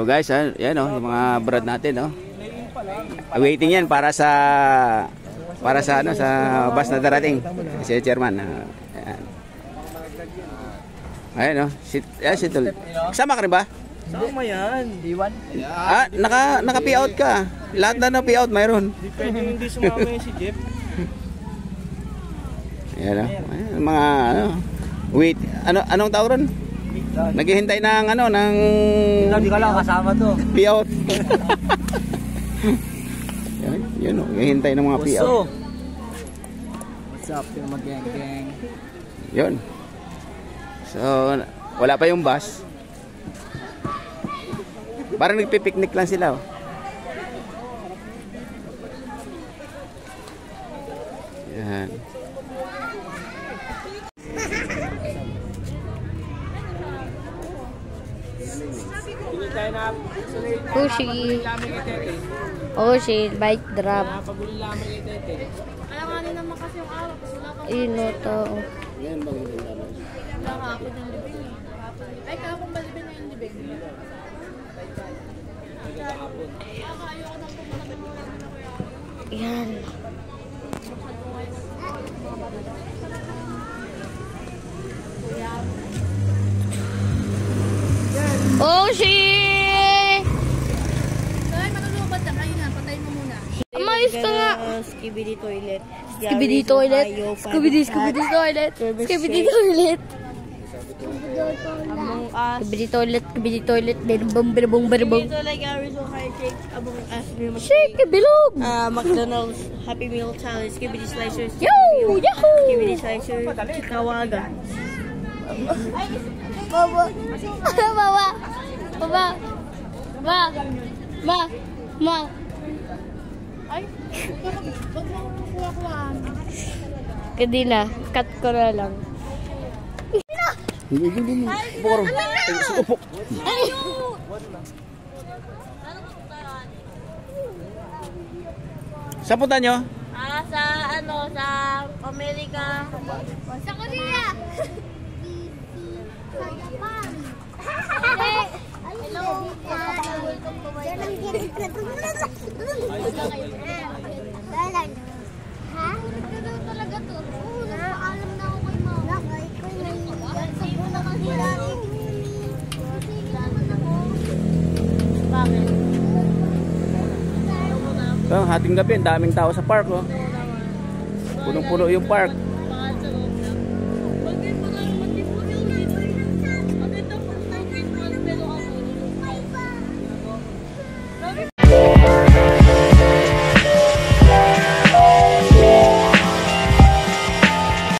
guys, yan oh, yung mga brad natin oh. Waiting yan para sa ano sa bus na darating. Si chairman. Ayan. Ayun oh, si Tol. Kasama ka rin ba? Sama yan, D1. Naka-pay-out ka. Lahat na pay-out mayroon. Depende hindi sumama yung si Jeff. Ayan oh. Ayan, mga ano. Wait, anong tawag ron? Naghihintay ng ano ng Hindi ka lang kasama to. Pay-out. Yan oh, naghihintay ng mga pay-out. What's up, yung mag-gang-gang? Yun. So, wala pa yung bus. Parang nagpipiknik lang sila oh. Yan. Oshi, bike drop. Alam nga nila makas yung araw kasi wala kang Ayun o to. wala kahapon yung libing eh. Ay, kahapon ba libing na yung libing? Ayoko nang pumunta ng wala na kuya. Yan. Oshi! Dahil matulubad na kayo na, patayin mo muna. Amayos ka nga. Skibidi toilet. Skibidi toilet. Skibidi toilet. Skibidi toilet. Among Us. Skibidi toilet. Skibidi toilet. Berbong, berbong, berbong. Dito like Arizo High Shake. Among Us. Shake, bilog. McDonald's Happy Meal Challenge. Skibidi Slicers. Yo! Yahoo! Skibidi Slicer. Chikawaga. Baba. Baba. Baba. Ma. Ma. Ma. Ay, wag mo kuha-kuhaan. Kadila. Cut ko na lang. Hindi. Porong. Upo. Saan punta nyo? Sa Amerika. Sa Korea! Hello! Welcome to my ha? Nagdadaw talaga to. Oo, nagpaalam na ako kay mama. Sa muna kasi natin. Sige naman ako. Bakit? So, hating gabi, daming tao sa park oh. Punong-puno yung park.